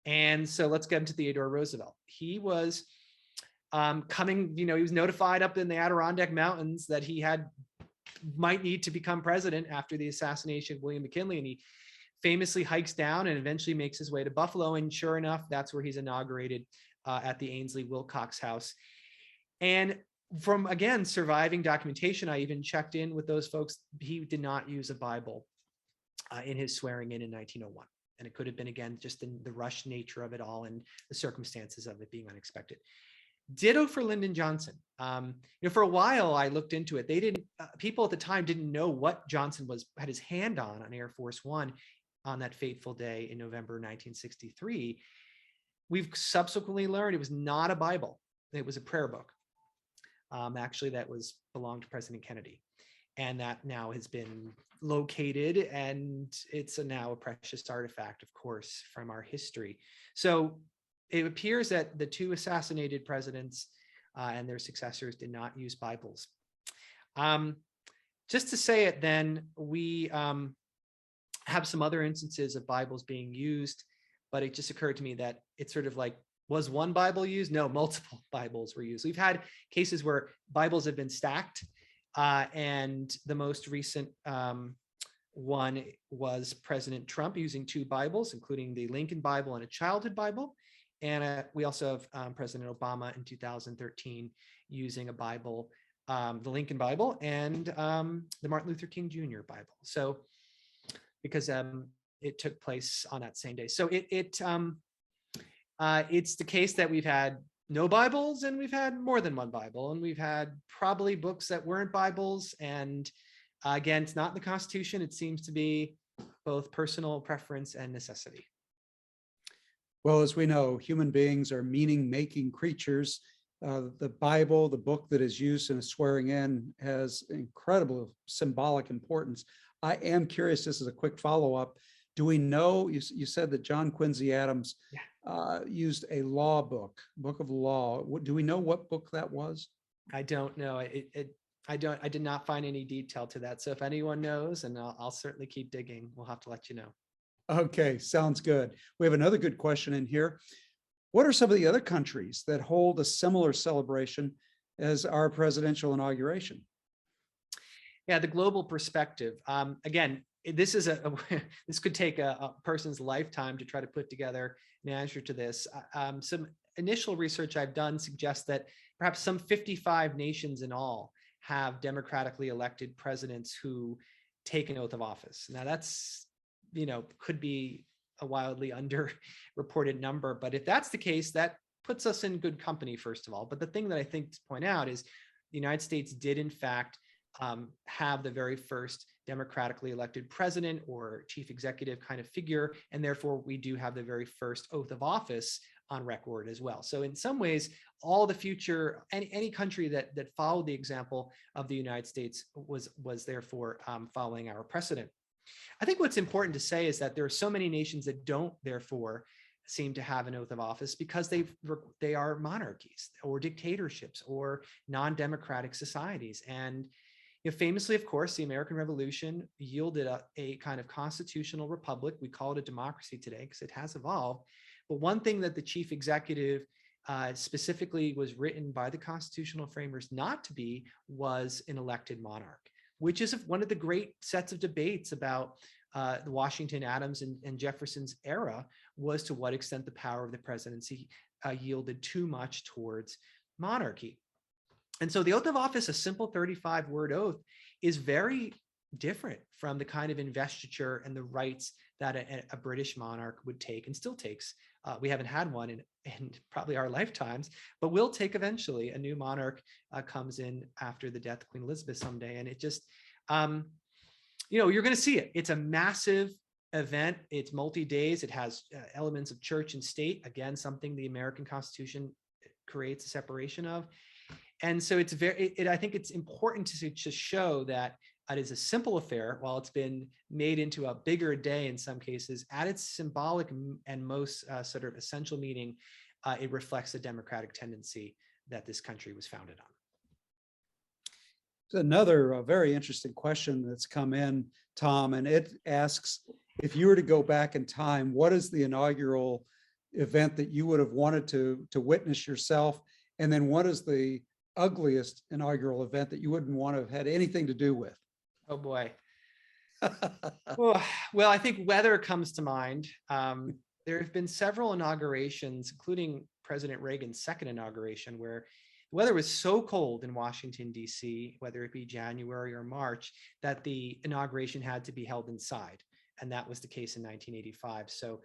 S2: And so let's get into Theodore Roosevelt. He was he was notified up in the Adirondack Mountains that he might need to become president after the assassination of William McKinley. And he famously hikes down and eventually makes his way to Buffalo. And sure enough, that's where he's inaugurated at the Ainsley Wilcox House. And from, again, surviving documentation, I even checked in with those folks. He did not use a Bible in his swearing in 1901. And it could have been, again, just the rush nature of it all and the circumstances of it being unexpected. Ditto for Lyndon Johnson. For a while, I looked into it. They didn't. People at the time didn't know what Johnson had his hand on Air Force One on that fateful day in November 1963. We've subsequently learned it was not a Bible. It was a prayer book. Actually, that belonged to President Kennedy, and that now has been located, and it's now a precious artifact, of course, from our history. So it appears that the two assassinated presidents and their successors did not use Bibles. Just to say it, then, we have some other instances of Bibles being used, but it just occurred to me that it's sort of like, was one Bible used? No, multiple Bibles were used. We've had cases where Bibles have been stacked, and the most recent one was President Trump using two Bibles, including the Lincoln Bible and a childhood Bible. And we also have President Obama in 2013 using a Bible, the Lincoln Bible, and the Martin Luther King Jr. Bible. So, because it took place on that same day. So it's the case that we've had no Bibles, and we've had more than one Bible, and we've had probably books that weren't Bibles. And again, it's not in the Constitution. It seems to be both personal preference and necessity.
S1: Well, as we know, human beings are meaning-making creatures. The Bible, the book that is used in a swearing in, has incredible symbolic importance. I am curious, this is a quick follow-up. Do we know, you said that John Quincy Adams used a law book of law. Do we know what book that was?
S2: I don't know. I did not find any detail to that. So if anyone knows, and I'll certainly keep digging, we'll have to let you know.
S1: Okay, sounds good. We have another good question in here. What are some of the other countries that hold a similar celebration as our presidential inauguration?
S2: Yeah, the global perspective. Again, this is this could take a person's lifetime to try to put together an answer to this. Some initial research I've done suggests that perhaps some 55 nations in all have democratically elected presidents who take an oath of office. Now that's, could be a wildly underreported number. But if that's the case, that puts us in good company, first of all. But the thing that I think to point out is the United States did, in fact, have the very first democratically elected president or chief executive kind of figure, and therefore we do have the very first oath of office on record as well. So in some ways, all the future, any country that followed the example of the United States was therefore following our precedent. I think what's important to say is that there are so many nations that don't therefore seem to have an oath of office because they are monarchies or dictatorships or non-democratic societies. And famously, of course, the American Revolution yielded a kind of constitutional republic. We call it a democracy today because it has evolved. But one thing that the chief executive specifically was written by the constitutional framers not to be was an elected monarch, which is one of the great sets of debates about the Washington, Adams, and Jefferson's era, was to what extent the power of the presidency yielded too much towards monarchy. And so the oath of office, a simple 35-word oath, is very different from the kind of investiture and the rights that a British monarch would take and still takes. We haven't had one in probably our lifetimes, but will take eventually. A new monarch comes in after the death of Queen Elizabeth someday. And it just, you're going to see it. It's a massive event. It's multi-days. It has elements of church and state. Again, something the American Constitution creates a separation of. And so it's I think it's important to show that it is a simple affair, while it's been made into a bigger day in some cases. At its symbolic and most sort of essential meaning, it reflects the democratic tendency that this country was founded on.
S1: Another very interesting question that's come in, Tom, and it asks, if you were to go back in time, what is the inaugural event that you would have wanted to witness yourself? And then what is the ugliest inaugural event that you wouldn't want to have had anything to do with?
S2: Oh boy. Well, I think weather comes to mind. There have been several inaugurations, including President Reagan's second inauguration, where the weather was so cold in Washington, D.C., whether it be January or March, that the inauguration had to be held inside. And that was the case in 1985. So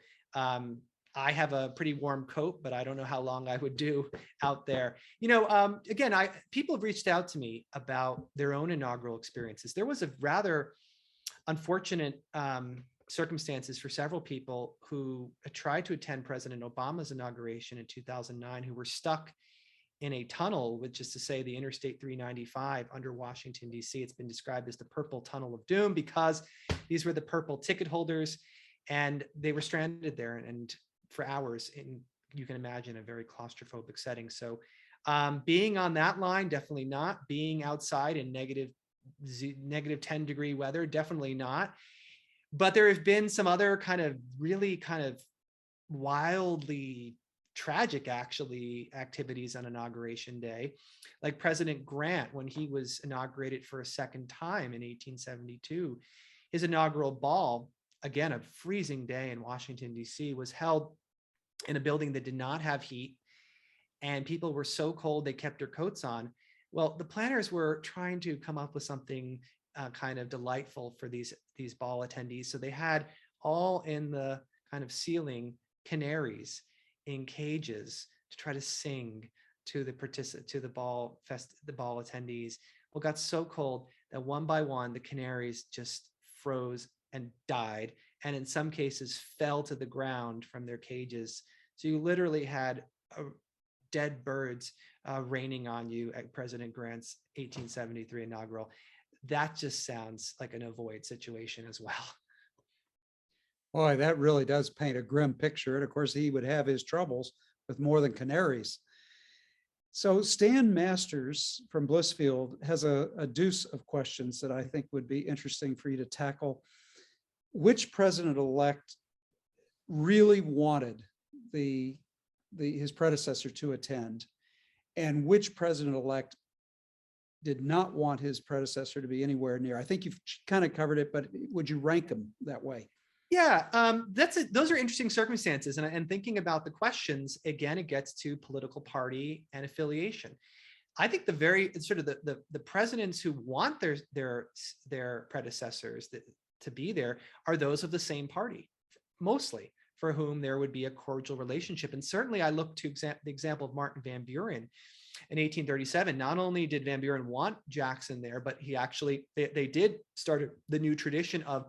S2: I have a pretty warm coat, but I don't know how long I would do out there. Again, people have reached out to me about their own inaugural experiences. There was a rather unfortunate circumstances for several people who tried to attend President Obama's inauguration in 2009, who were stuck in a tunnel, which is to say the Interstate 395 under Washington, D.C. It's been described as the purple tunnel of doom because these were the purple ticket holders, and they were stranded there and for hours in, you can imagine, a very claustrophobic setting. So being on that line, definitely not. Being outside in negative 10-degree weather, definitely not. But there have been some other really wildly tragic, actually, activities on Inauguration Day, like President Grant, when he was inaugurated for a second time in 1872. His inaugural ball, again, a freezing day in Washington, D.C., was held in a building that did not have heat, and people were so cold they kept their coats on. Well, the planners were trying to come up with something kind of delightful for these ball attendees. So they had all in the kind of ceiling canaries in cages to try to sing to the ball attendees. Well, it got so cold that one by one the canaries just froze and died, and in some cases fell to the ground from their cages. So you literally had dead birds raining on you at President Grant's 1873 inaugural. That just sounds like an avoid situation as well.
S1: Boy, that really does paint a grim picture. And of course, he would have his troubles with more than canaries. So Stan Masters from Blissfield has a deuce of questions that I think would be interesting for you to tackle. Which president-elect really wanted his predecessor to attend, and which president-elect did not want his predecessor to be anywhere near? I think you've kind of covered it, but would you rank them that way?
S2: Yeah, those are interesting circumstances. And thinking about the questions, again, it gets to political party and affiliation. I think the presidents who want their predecessors to be there are those of the same party, mostly. for whom there would be a cordial relationship. And certainly I look to the example of Martin Van Buren in 1837. Not only did Van Buren want Jackson there, but he actually, they did start the new tradition of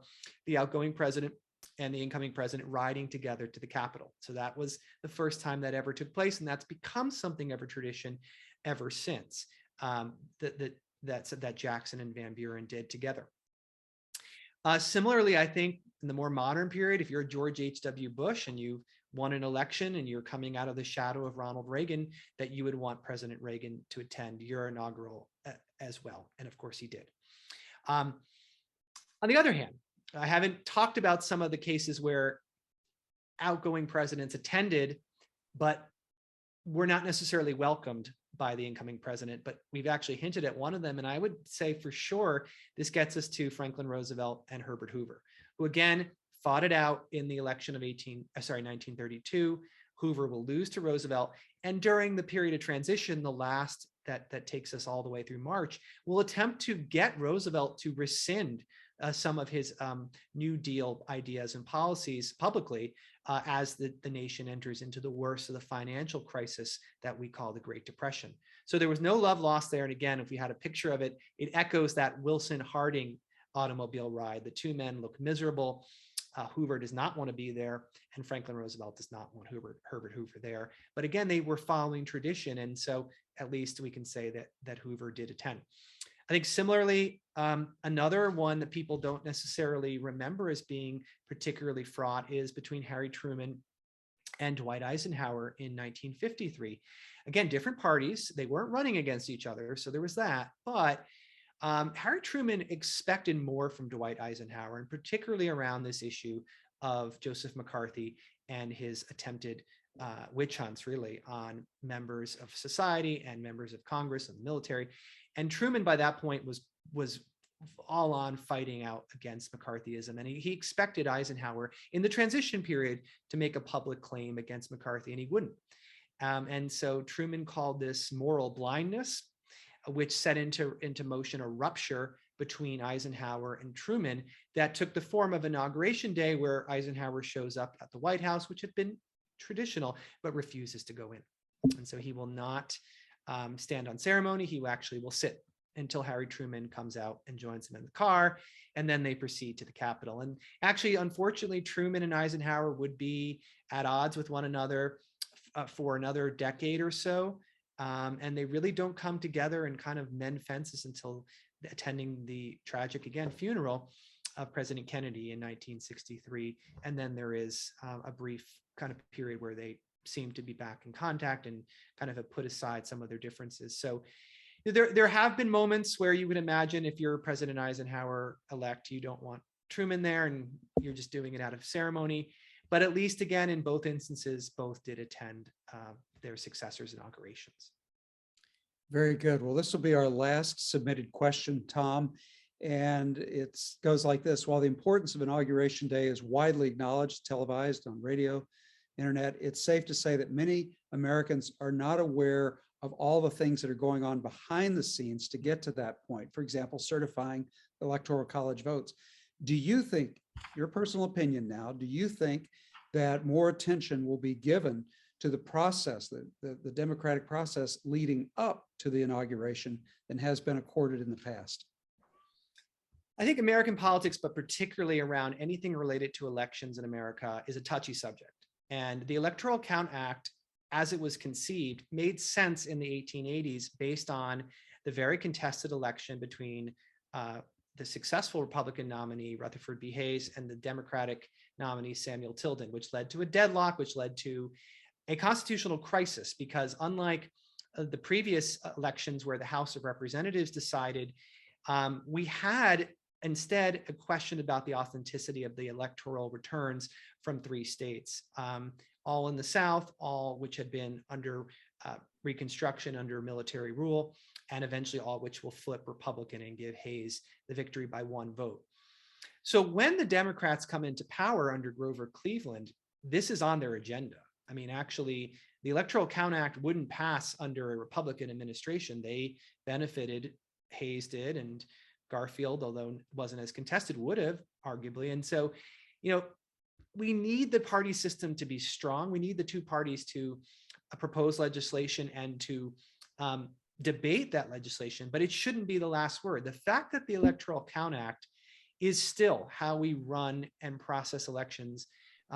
S2: the outgoing president and the incoming president riding together to the Capitol. So that was the first time that ever took place. And that's become something of a tradition ever since, that Jackson and Van Buren did together. Similarly, I think in the more modern period, if you're George H.W. Bush and you won an election and you're coming out of the shadow of Ronald Reagan, that you would want President Reagan to attend your inaugural as well. And of course he did. On the other hand, I haven't talked about some of the cases where outgoing presidents attended, but were not necessarily welcomed by the incoming president, but we've actually hinted at one of them. And I would say for sure, this gets us to Franklin Roosevelt and Herbert Hoover, who again fought it out in the election of 1932. Hoover will lose to Roosevelt. And during the period of transition, the last that takes us all the way through March, will attempt to get Roosevelt to rescind some of his New Deal ideas and policies publicly as the nation enters into the worst of the financial crisis that we call the Great Depression. So there was no love lost there. And again, if we had a picture of it, it echoes that Wilson-Harding automobile ride. The two men look miserable. Hoover does not want to be there, and Franklin Roosevelt does not want Herbert Hoover there. But again, they were following tradition, and so at least we can say that Hoover did attend. I think similarly, another one that people don't necessarily remember as being particularly fraught is between Harry Truman and Dwight Eisenhower in 1953. Again, different parties, they weren't running against each other, so there was that, but Harry Truman expected more from Dwight Eisenhower, and particularly around this issue of Joseph McCarthy and his attempted witch hunts, really, on members of society and members of Congress and the military. And Truman, by that point, was all on fighting out against McCarthyism, and he expected Eisenhower in the transition period to make a public claim against McCarthy, and he wouldn't. And so Truman called this moral blindness, which set into motion a rupture between Eisenhower and Truman that took the form of Inauguration Day, where Eisenhower shows up at the White House, which had been traditional, but refuses to go in. And so he will not stand on ceremony. He actually will sit until Harry Truman comes out and joins him in the car, and then they proceed to the Capitol. And actually, unfortunately, Truman and Eisenhower would be at odds with one another for another decade or so. And they really don't come together and kind of mend fences until attending the tragic, again, funeral of President Kennedy in 1963. And then there is a brief kind of period where they seem to be back in contact and kind of have put aside some of their differences. So there have been moments where you would imagine, if you're President Eisenhower elect, you don't want Truman there and you're just doing it out of ceremony. But at least, again, in both instances, both did attend their successors' inaugurations.
S1: Very good. Well, this will be our last submitted question, Tom. And it goes like this. While the importance of Inauguration Day is widely acknowledged, televised on radio, internet, it's safe to say that many Americans are not aware of all the things that are going on behind the scenes to get to that point. For example, certifying electoral college votes. Do you think, your personal opinion now, do you think that more attention will be given to the process, the democratic process leading up to the inauguration than has been accorded in the past?
S2: I think American politics, but particularly around anything related to elections in America, is a touchy subject. And the Electoral Count Act, as it was conceived, made sense in the 1880s based on the very contested election between the successful Republican nominee, Rutherford B. Hayes, and the Democratic nominee, Samuel Tilden, which led to a deadlock, which led to a constitutional crisis, because unlike the previous elections where the House of Representatives decided, we had instead a question about the authenticity of the electoral returns from 3 states, all in the South, all which had been under Reconstruction under military rule, and eventually all which will flip Republican and give Hayes the victory by 1 vote. So when the Democrats come into power under Grover Cleveland, this is on their agenda. I mean, actually, the Electoral Count Act wouldn't pass under a Republican administration. They benefited, Hayes did, and Garfield, although it wasn't as contested, would have arguably. And so, we need the party system to be strong. We need the two parties to propose legislation and to debate that legislation, but it shouldn't be the last word. The fact that the Electoral Count Act is still how we run and process elections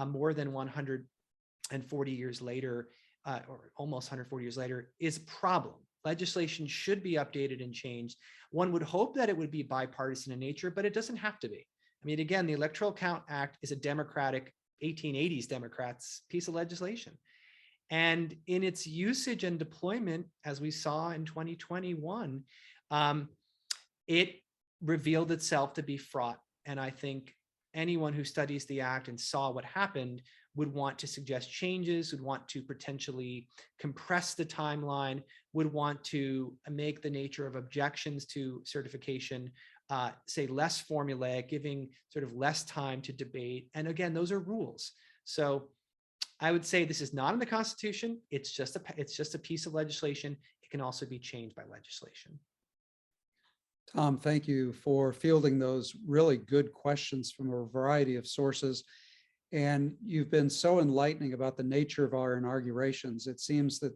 S2: more than 140 years later, or almost 140 years later, is a problem. Legislation should be updated and changed. One would hope that it would be bipartisan in nature, but it doesn't have to be. I mean, again, the Electoral Count Act is a democratic 1880s Democrats piece of legislation. And in its usage and deployment, as we saw in 2021, it revealed itself to be fraught. And I think anyone who studies the act and saw what happened would want to suggest changes, would want to potentially compress the timeline, would want to make the nature of objections to certification, say, less formulaic, giving sort of less time to debate. And again, those are rules. So I would say this is not in the Constitution. It's just a piece of legislation. It can also be changed by legislation.
S1: Tom, thank you for fielding those really good questions from a variety of sources. And you've been so enlightening about the nature of our inaugurations. It seems that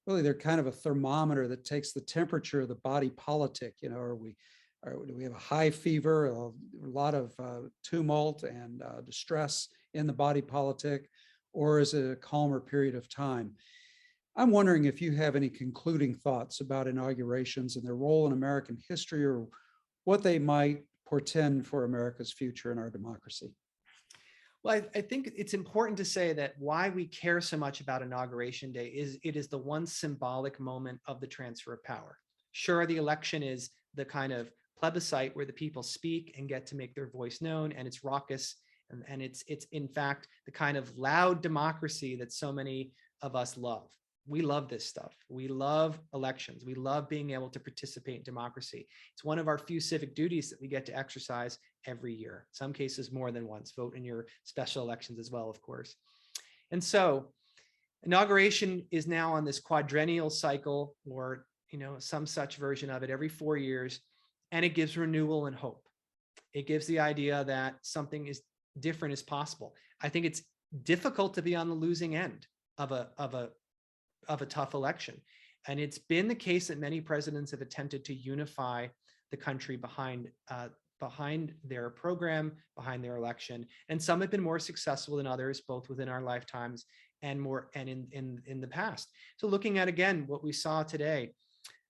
S1: really they're kind of a thermometer that takes the temperature of the body politic. You know, do we have a high fever, a lot of tumult and distress in the body politic, or is it a calmer period of time? I'm wondering if you have any concluding thoughts about inaugurations and their role in American history, or what they might portend for America's future and our democracy.
S2: Well, I think it's important to say that why we care so much about Inauguration Day is it is the one symbolic moment of the transfer of power. Sure, the election is the kind of plebiscite where the people speak and get to make their voice known, and it's raucous, and it's in fact the kind of loud democracy that so many of us love. We love this stuff. We love elections. We love being able to participate in democracy. It's one of our few civic duties that we get to exercise every year. In some cases, more than once. Vote in your special elections as well, of course. And so inauguration is now on this quadrennial cycle, or some such version of it, every 4 years, and it gives renewal and hope. It gives the idea that something is different is possible. I think it's difficult to be on the losing end of a tough election. And it's been the case that many presidents have attempted to unify the country behind their program, behind their election. And some have been more successful than others, both within our lifetimes and in the past. So looking at, again, what we saw today,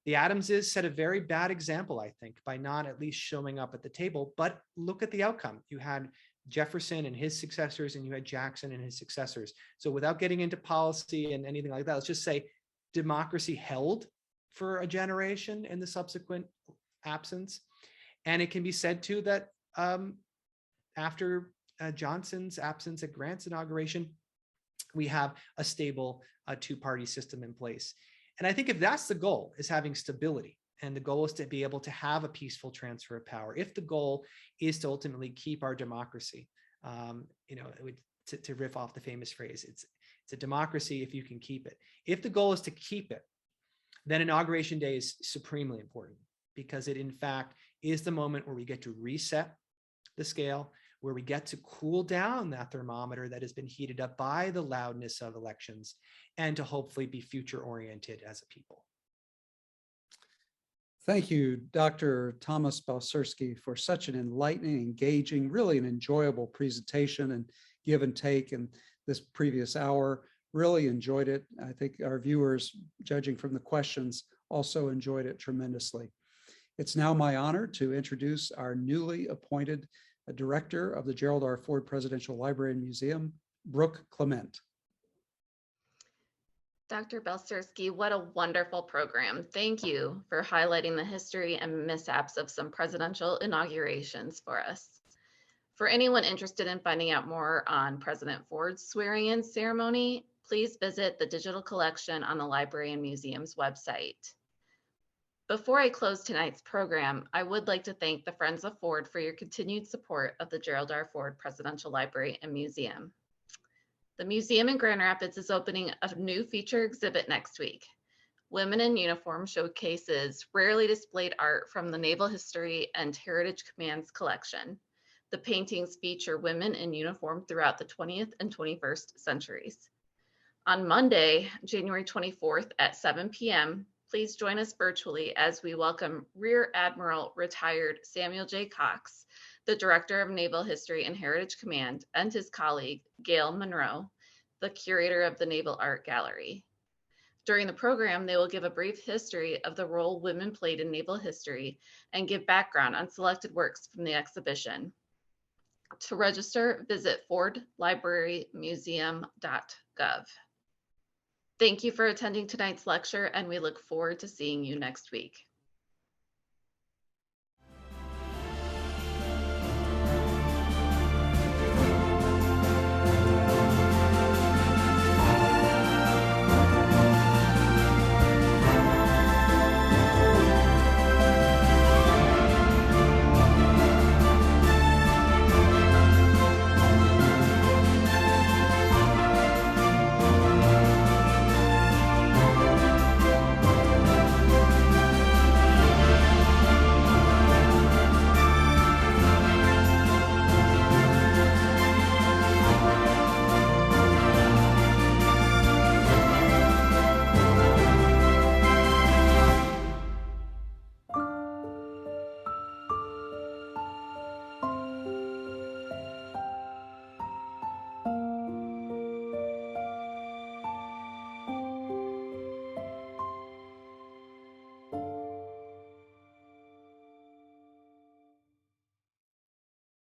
S2: the Adamses set a very bad example, I think, by not at least showing up at the table. But look at the outcome. You had Jefferson and his successors, and you had Jackson and his successors. So without getting into policy and anything like that, let's just say democracy held for a generation in the subsequent absence. And it can be said too that after Johnson's absence at Grant's inauguration, we have a stable two-party system in place. And I think if that's the goal, is having stability, and the goal is to be able to have a peaceful transfer of power, if the goal is to ultimately keep our democracy, to riff off the famous phrase, it's a democracy if you can keep it. If the goal is to keep it, then Inauguration Day is supremely important, because it in fact is the moment where we get to reset the scale, where we get to cool down that thermometer that has been heated up by the loudness of elections, and to hopefully be future oriented as a people.
S1: Thank you, Dr. Thomas Balcerski, for such an enlightening, engaging, really an enjoyable presentation and give and take in this previous hour. Really enjoyed it. I think our viewers, judging from the questions, also enjoyed it tremendously. It's now my honor to introduce our newly appointed director of the Gerald R. Ford Presidential Library and Museum, Brooke Clement.
S3: Dr. Balcerski, what a wonderful program. Thank you for highlighting the history and mishaps of some presidential inaugurations for us. For anyone interested in finding out more on President Ford's swearing-in ceremony, please visit the digital collection on the Library and Museum's website. Before I close tonight's program, I would like to thank the Friends of Ford for your continued support of the Gerald R. Ford Presidential Library and Museum. The museum in Grand Rapids is opening a new feature exhibit next week. Women in Uniform showcases rarely displayed art from the Naval History and Heritage Command's collection. The paintings feature women in uniform throughout the 20th and 21st centuries. On Monday, January 24th at 7 p.m., please join us virtually as we welcome Rear Admiral retired Samuel J. Cox, the Director of Naval History and Heritage Command, and his colleague, Gail Monroe, the curator of the Naval Art Gallery. During the program, they will give a brief history of the role women played in naval history and give background on selected works from the exhibition. To register, visit fordlibrarymuseum.gov. Thank you for attending tonight's lecture, and we look forward to seeing you next week.